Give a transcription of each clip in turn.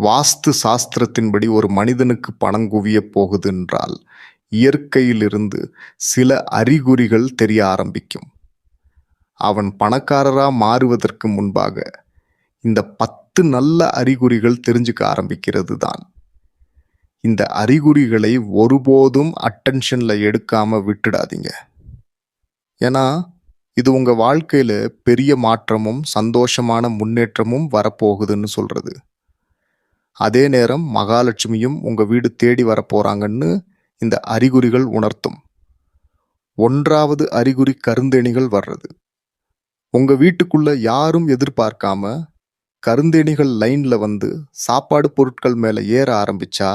வாஸ்து சாஸ்திரத்தின்படி ஒரு மனிதனுக்கு பணம் குவியப் போகுது என்றால் இயற்கையிலிருந்து சில அறிகுறிகள் தெரிய ஆரம்பிக்கும். அவன் பணக்காரரா மாறுவதற்கு முன்பாக இந்த 10 நல்ல அறிகுறிகள் தெரிஞ்சுக்க ஆரம்பிக்கிறது தான். இந்த அறிகுறிகளை ஒருபோதும் அட்டென்ஷன்ல எடுக்காம விட்டுடாதீங்க. ஏன்னா இது உங்க வாழ்க்கையில பெரிய மாற்றமும் சந்தோஷமான முன்னேற்றமும் வரப்போகுதுன்னு சொல்றது. அதே நேரம் மகாலட்சுமியும் உங்க வீடு தேடி வரப்போறாங்கன்னு இந்த அறிகுறிகள் உணர்த்தும். 1வது அறிகுறி கருந்தேணிகள் வர்றது. உங்க வீட்டுக்குள்ள யாரும் எதிர்பார்க்காம கருந்தேணிகள் லைன்ல வந்து சாப்பாடு பொருட்கள் மேல ஏற ஆரம்பிச்சா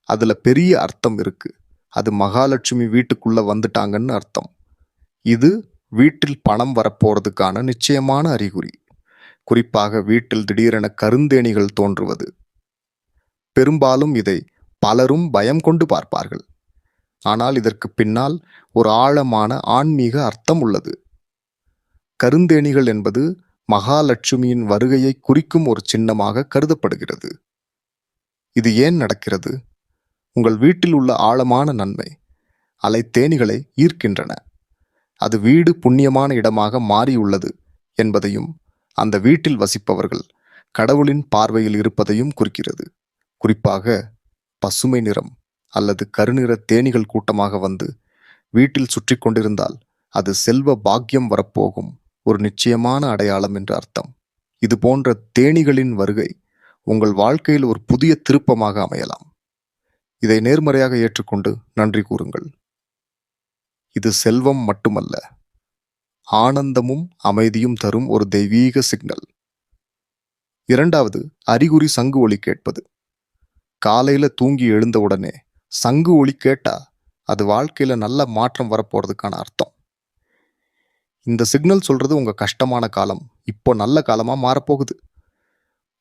அதுல பெரிய அர்த்தம் இருக்கு. அது மகாலட்சுமி வீட்டுக்குள்ள வந்துட்டாங்கன்னு அர்த்தம். இது வீட்டில் பணம் வரப்போறதுக்கான நிச்சயமான அறிகுறி. குறிப்பாக வீட்டில் திடீரென கருந்தேணிகள் தோன்றுவது. பெரும்பாலும் இதை பலரும் பயம் கொண்டு பார்ப்பார்கள். ஆனால் இதற்கு பின்னால் ஒரு ஆழமான ஆன்மீக அர்த்தம் உள்ளது. கருந்தேணிகள் என்பது மகாலட்சுமியின் வருகையை குறிக்கும் ஒரு சின்னமாக கருதப்படுகிறது. இது ஏன் நடக்கிறது? உங்கள் வீட்டில் உள்ள ஆழமான நன்மை அலைத்தேனிகளை ஈர்க்கின்றன. அது வீடு புண்ணியமான இடமாக மாறியுள்ளது என்பதையும் அந்த வீட்டில் வசிப்பவர்கள் கடவுளின் பார்வையில் இருப்பதையும் குறிக்கிறது. குறிப்பாக பசுமை நிறம் அல்லது கருநிற தேனீகள் கூட்டமாக வந்து வீட்டில் சுற்றி கொண்டிருந்தால் அது செல்வ பாக்கியம் வரப்போகும் ஒரு நிச்சயமான அடையாளம் என்று அர்த்தம். இது போன்ற தேனீகளின் வருகை உங்கள் வாழ்க்கையில் ஒரு புதிய திருப்பமாக அமையலாம். இதை நேர்மறையாக ஏற்றுக்கொண்டு நன்றி கூறுங்கள். இது செல்வம் மட்டுமல்ல, ஆனந்தமும் அமைதியும் தரும் ஒரு தெய்வீக சிக்னல். 2வது அறிகுறி சங்கு ஒலி கேட்பது. காலையில தூங்கி எழுந்த உடனே சங்கு ஒலி கேட்டா அது வாழ்க்கையில நல்ல மாற்றம் வரப்போறதுக்கான அர்த்தம். இந்த சிக்னல் சொல்றது உங்க கஷ்டமான காலம் இப்போ நல்ல காலமா மாறப்போகுது.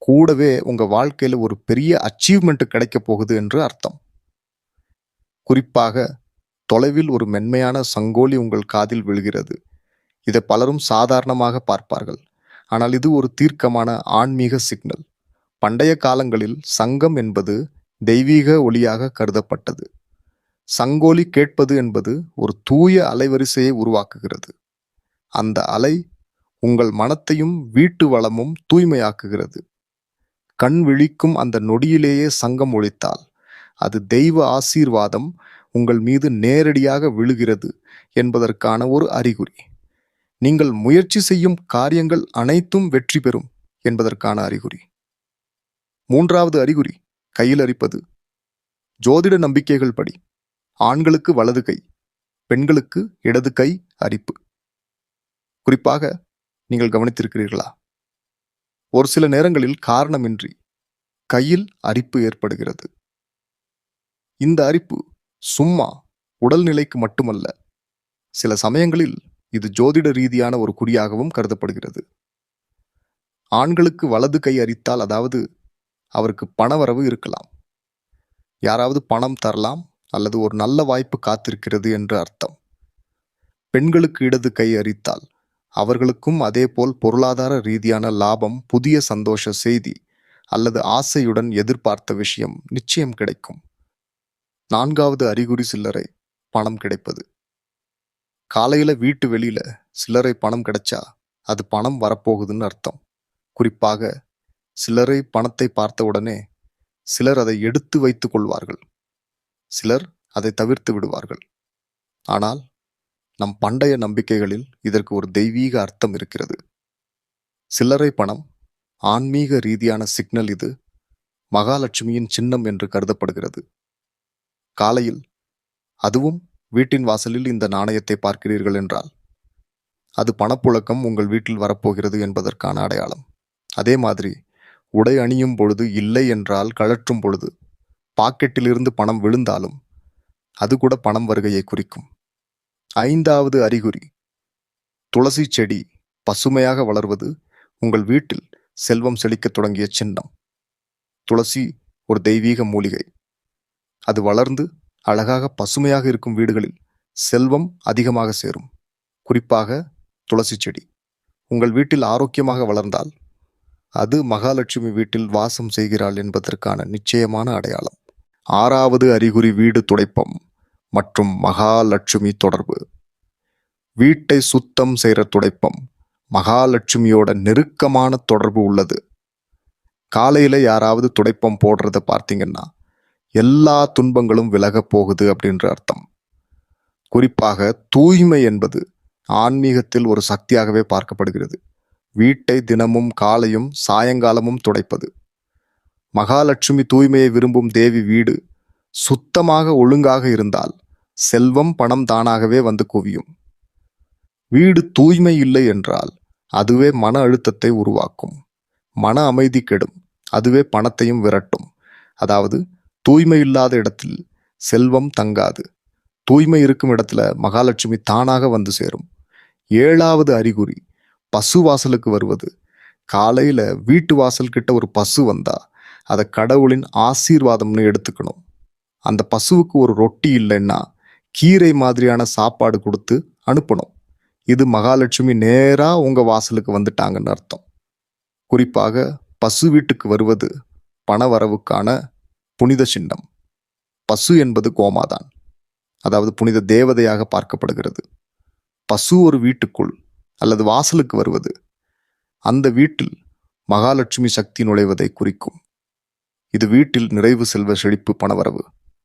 கூடவே உங்க வாழ்க்கையில ஒரு பெரிய அச்சீவ்மெண்ட் கிடைக்க போகுது என்று அர்த்தம். குறிப்பாக தொலைவில் ஒரு மென்மையான சங்கோலி உங்கள் காதில் விழுகிறது. இதை பலரும் சாதாரணமாக பார்ப்பார்கள். ஆனால் இது ஒரு தீர்க்கமான ஆன்மீக சிக்னல். பண்டைய காலங்களில் சங்கம் என்பது தெய்வீக ஒலியாக கருதப்பட்டது. சங்கோலி கேட்பது என்பது ஒரு தூய அலைவரிசையை உருவாக்குகிறது. அந்த அலை உங்கள் மனத்தையும் வீட்டு வளமும் தூய்மையாக்குகிறது. கண் விழிக்கும் அந்த நொடியிலேயே சங்கம் ஒலித்தால் அது தெய்வ ஆசீர்வாதம் உங்கள் மீது நேரடியாக விழுகிறது என்பதற்கான ஒரு அறிகுறி. நீங்கள் முயற்சி செய்யும் காரியங்கள் அனைத்தும் வெற்றி பெறும் என்பதற்கான அறிகுறி. 3வது அறிகுறி கையில் அரிப்பது. ஜோதிட நம்பிக்கைகள் படி ஆண்களுக்கு வலது கை, பெண்களுக்கு இடது கை அரிப்பு. குறிப்பாக நீங்கள் கவனித்திருக்கிறீர்களா? ஒரு சில நேரங்களில் காரணமின்றி கையில் அரிப்பு ஏற்படுகிறது. இந்த அரிப்பு சும்மா உடல்நிலைக்கு மட்டுமல்ல, சில சமயங்களில் இது ஜோதிட ரீதியான ஒரு குறியாகவும் கருதப்படுகிறது. ஆண்களுக்கு வலது கை அரித்தால் அதாவது அவருக்கு பணவரவு இருக்கலாம், யாராவது பணம் தரலாம் அல்லது ஒரு நல்ல வாய்ப்பு காத்திருக்கிறது என்று அர்த்தம். பெண்களுக்கு இடது கை அரித்தால் அவர்களுக்கும் அதேபோல் பொருளாதார ரீதியான லாபம், புதிய சந்தோஷ செய்தி அல்லது ஆசையுடன் எதிர்பார்த்த விஷயம் நிச்சயம் கிடைக்கும். 4வது அறிகுறி சில்லறை பணம் கிடைப்பது. காலையில வீட்டு வெளியில சில்லறை பணம் கிடைச்சா அது பணம் வரப்போகுதுன்னு அர்த்தம். குறிப்பாக சிலரை பணத்தை பார்த்த உடனே சிலர் அதை எடுத்து வைத்துக் கொள்வார்கள், சிலர் அதை தவிர்த்து விடுவார்கள். ஆனால் நம் பண்டைய நம்பிக்கைகளில் இதற்கு ஒரு தெய்வீக அர்த்தம் இருக்கிறது. சில்லறை பணம் ஆன்மீக ரீதியான சிக்னல். இது மகாலட்சுமியின் சின்னம் என்று கருதப்படுகிறது. காலையில் அதுவும் வீட்டின் வாசலில் இந்த நாணயத்தை பார்க்கிறீர்கள் என்றால் அது பணப்புழக்கம் உங்கள் வீட்டில் வரப்போகிறது என்பதற்கான அடையாளம். அதே மாதிரி உடை அணியும் பொழுது, இல்லை என்றால் கழற்றும் பொழுது பாக்கெட்டிலிருந்து பணம் விழுந்தாலும் அது கூட பணம் வருகையை குறிக்கும். 5வது அறிகுறி துளசி செடி பசுமையாக வளர்வது உங்கள் வீட்டில் செல்வம் செழிக்க தொடங்கிய சின்னம். துளசி ஒரு தெய்வீக மூலிகை. அது வளர்ந்து அழகாக பசுமையாக இருக்கும் வீடுகளில் செல்வம் அதிகமாக சேரும். குறிப்பாக துளசி செடி உங்கள் வீட்டில் ஆரோக்கியமாக வளர்ந்தால் அது மகாலட்சுமி வீட்டில் வாசம் செய்கிறாள் என்பதற்கான நிச்சயமான அடையாளம். 6வது அறிகுறி வீடு துடைப்பம் மற்றும் மகாலட்சுமி தொடர்பு. வீட்டை சுத்தம் செய்கிற துடைப்பம் மகாலட்சுமியோட நெருக்கமான தொடர்பு உள்ளது. காலையில் யாராவது துடைப்பம் போடுறத பார்த்தீங்கன்னா எல்லா துன்பங்களும் விலக போகுது அப்படின்ற அர்த்தம். குறிப்பாக தூய்மை என்பது ஆன்மீகத்தில் ஒரு சக்தியாகவே பார்க்கப்படுகிறது. வீட்டை தினமும் காலையும் சாயங்காலமும் துடைப்பது. மகாலட்சுமி தூய்மையை விரும்பும் தேவி வீடு சுத்தமாக ஒழுங்காக இருந்தால் செல்வம் பணம் தானாகவே வந்து குவியும். வீடு தூய்மை இல்லை என்றால் அதுவே மன அழுத்தத்தை உருவாக்கும். மன அமைதி கெடும். அதுவே பணத்தையும் விரட்டும். அதாவது தூய்மை இல்லாத இடத்தில் செல்வம் தங்காது. தூய்மை இருக்கும் இடத்துல மகாலட்சுமி தானாக வந்து சேரும். 7வது அறிகுறி பசு வாசலுக்கு வருவது. காலையில் வீட்டு வாசல் கிட்ட ஒரு பசு வந்தா அதை கடவுளின் ஆசீர்வாதம்னு எடுத்துக்கணும். அந்த பசுவுக்கு ஒரு ரொட்டி இல்லைன்னா கீரை மாதிரியான சாப்பாடு கொடுத்து அனுப்பணும். இது மகாலட்சுமி நேராக உங்கள் வாசலுக்கு வந்துட்டாங்கன்னு அர்த்தம். குறிப்பாக பசு வீட்டுக்கு வருவது பணவரவுக்கான புனித சின்னம். பசு என்பது கோமாதான், அதாவது புனித தேவதையாக பார்க்கப்படுகிறது. பசு ஒரு வீட்டுக்குள் அல்லது வாசலுக்கு வருவது அந்த வீட்டில் மகாலட்சுமி சக்தி நுழைவதை குறிக்கும். இது வீட்டில் நிறைவு, செல்வ செழிப்பு, பணவரவு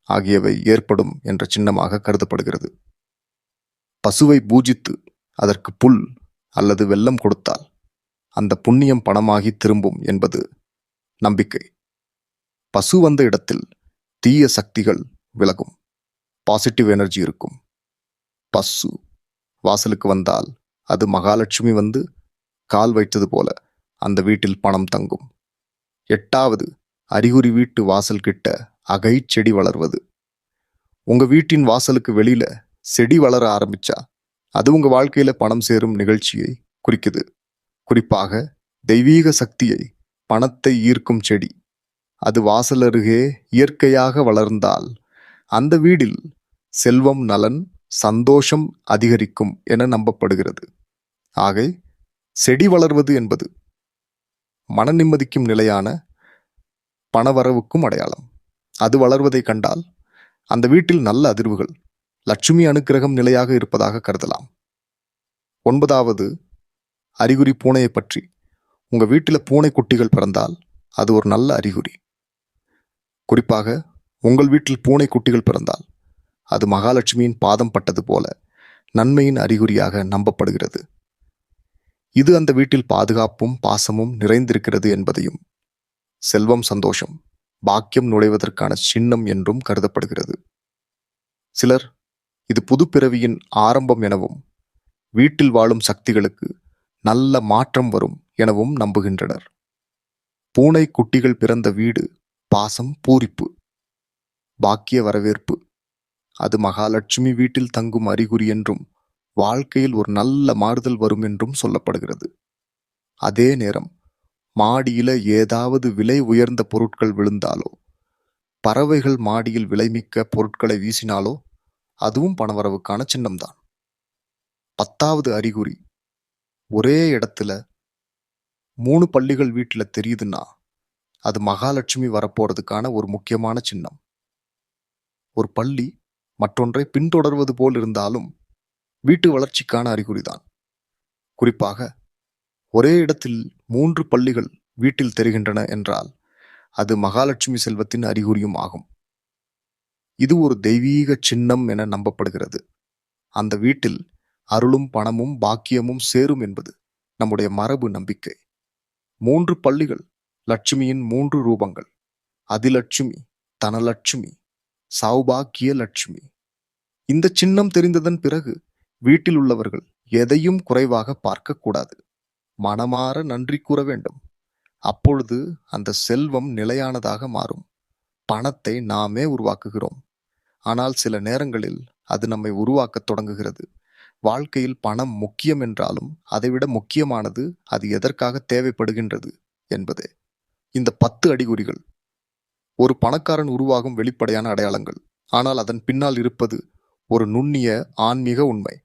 ஆகியவை ஏற்படும் என்ற சின்னமாக கருதப்படுகிறது. பசுவை பூஜித்து அதற்கு புல் அல்லது வெல்லம் கொடுத்தால் அந்த புண்ணியம் பணமாகி திரும்பும் என்பது நம்பிக்கை. பசு வந்த இடத்தில் தீய சக்திகள் விலகும். பாசிட்டிவ் எனர்ஜி இருக்கும். பசு வாசலுக்கு வந்தால் அது மகாலட்சுமி வந்து கால் வைத்தது போல அந்த வீட்டில் பணம் தங்கும். 8வது அறிகுறி வீட்டு வாசல் கிட்ட அகை செடி வளர்வது. உங்க வீட்டின் வாசலுக்கு வெளியில செடி வளர ஆரம்பிச்சா அது உங்க வாழ்க்கையில பணம் சேரும் நிகழ்ச்சியை குறிக்குது. குறிப்பாக தெய்வீக சக்தியை, பணத்தை ஈர்க்கும் செடி அது வாசல் அருகே இயற்கையாக வளர்ந்தால் அந்த வீடில் செல்வம், நலன், சந்தோஷம் அதிகரிக்கும் என நம்பப்படுகிறது. ஆகை செடி வளர்வது என்பது மன நிம்மதிக்கும் நிலையான பணவரவுக்கும் அடையாளம். அது வளர்வதை கண்டால் அந்த வீட்டில் நல்ல அதிர்வுகள், லட்சுமி அனுக்கிரகம் நிலையாக இருப்பதாக கருதலாம். 9வது அறிகுறி பூனையை பற்றி. உங்க வீட்டில் பூனை குட்டிகள் பிறந்தால் அது ஒரு நல்ல அறிகுறி. குறிப்பாக உங்கள் வீட்டில் பூனை குட்டிகள் பிறந்தால் அது மகாலட்சுமியின் பாதம் பட்டது போல நன்மையின் அறிகுறியாக நம்பப்படுகிறது. இது அந்த வீட்டில் பாதுகாப்பும் பாசமும் நிறைந்திருக்கிறது என்பதையும், செல்வம், சந்தோஷம், பாக்கியம் நுழைவதற்கான சின்னம் என்றும் கருதப்படுகிறது. சிலர் இது புது பிறவியின் ஆரம்பம் எனவும், வீட்டில் வாழும் சக்திகளுக்கு நல்ல மாற்றம் வரும் எனவும் நம்புகின்றனர். பூனை குட்டிகள் பிறந்த வீடு பாசம், பூரிப்பு, பாக்கிய வரவேற்பு. அது மகாலட்சுமி வீட்டில் தங்கும் அறிகுறி என்றும், வாழ்க்கையில் ஒரு நல்ல மாறுதல் வரும் என்றும் சொல்லப்படுகிறது. அதே நேரம் மாடியில ஏதாவது விலை உயர்ந்த பொருட்கள் விழுந்தாலோ, பறவைகள் மாடியில் விலைமிக்க பொருட்களை வீசினாலோ அதுவும் பணவரவுக்கான சின்னம்தான். 10வது அறிகுறி ஒரே இடத்துல 3 பள்ளிகள் வீட்டில் தெரியுதுன்னா அது மகாலட்சுமி வரப்போறதுக்கான ஒரு முக்கியமான சின்னம். ஒரு பள்ளி மற்றொன்றை பின்தொடர்வது போல் இருந்தாலும் வீட்டு வளர்ச்சிக்கான அறிகுறிதான். குறிப்பாக ஒரே இடத்தில் 3 பள்ளிகள் வீட்டில் தெரிகின்றன என்றால் அது மகாலட்சுமி செல்வத்தின் அறிகுறியும் ஆகும். இது ஒரு தெய்வீக சின்னம் என நம்பப்படுகிறது. அந்த வீட்டில் அருளும், பணமும், பாக்கியமும் சேரும் என்பது நம்முடைய மரபு நம்பிக்கை. 3 பள்ளிகள் லட்சுமியின் 3 ரூபங்கள். அதிலட்சுமி, தனலட்சுமி, சௌபாக்கிய லட்சுமி. இந்த சின்னம் தெரிந்ததன் பிறகு வீட்டில் உள்ளவர்கள் எதையும் குறைவாக பார்க்கக்கூடாது. மனமாற நன்றி கூற வேண்டும். அப்பொழுது அந்த செல்வம் நிலையானதாக மாறும். பணத்தை நாமே உருவாக்குகிறோம். ஆனால் சில நேரங்களில் அது நம்மை உருவாக்கத் தொடங்குகிறது. வாழ்க்கையில் பணம் முக்கியம் என்றாலும் அதைவிட முக்கியமானது அது எதற்காக தேவைப்படுகின்றது என்பதே. இந்த 10 அறிகுறிகள் ஒரு பணக்காரன் உருவாகும் வெளிப்படையான அடையாளங்கள். ஆனால் அதன் பின்னால் இருப்பது ஒரு நுண்ணிய ஆன்மீக உண்மை.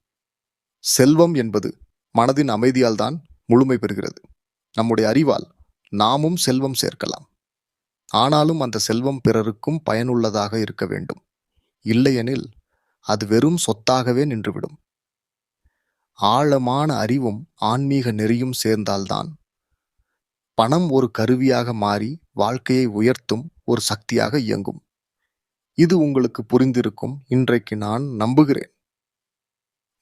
செல்வம் என்பது மனதின் அமைதியால் தான் முழுமை பெறுகிறது. நம்முடைய அறிவால், நாமும் செல்வம் சேர்க்கலாம். ஆனாலும் அந்த செல்வம் பிறருக்கும் பயனுள்ளதாக இருக்க வேண்டும். இல்லையெனில் அது வெறும் சொத்தாகவே நின்றுவிடும். ஆழமான அறிவும் ஆன்மீக நெறியும் சேர்ந்தால்தான் பணம் ஒரு கருவியாக மாறி வாழ்க்கையை உயர்த்தும் ஒரு சக்தியாக இயங்கும். இது உங்களுக்கு புரிந்திருக்கும் இன்றைக்கு நான் நம்புகிறேன்.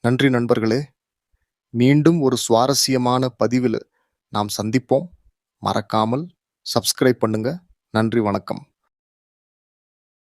நன்றி நண்பர்களே. மீண்டும் ஒரு சுவாரஸ்யமான பதிவில் நாம் சந்திப்போம். மறக்காமல் சப்ஸ்கிரைப் பண்ணுங்க. நன்றி, வணக்கம்.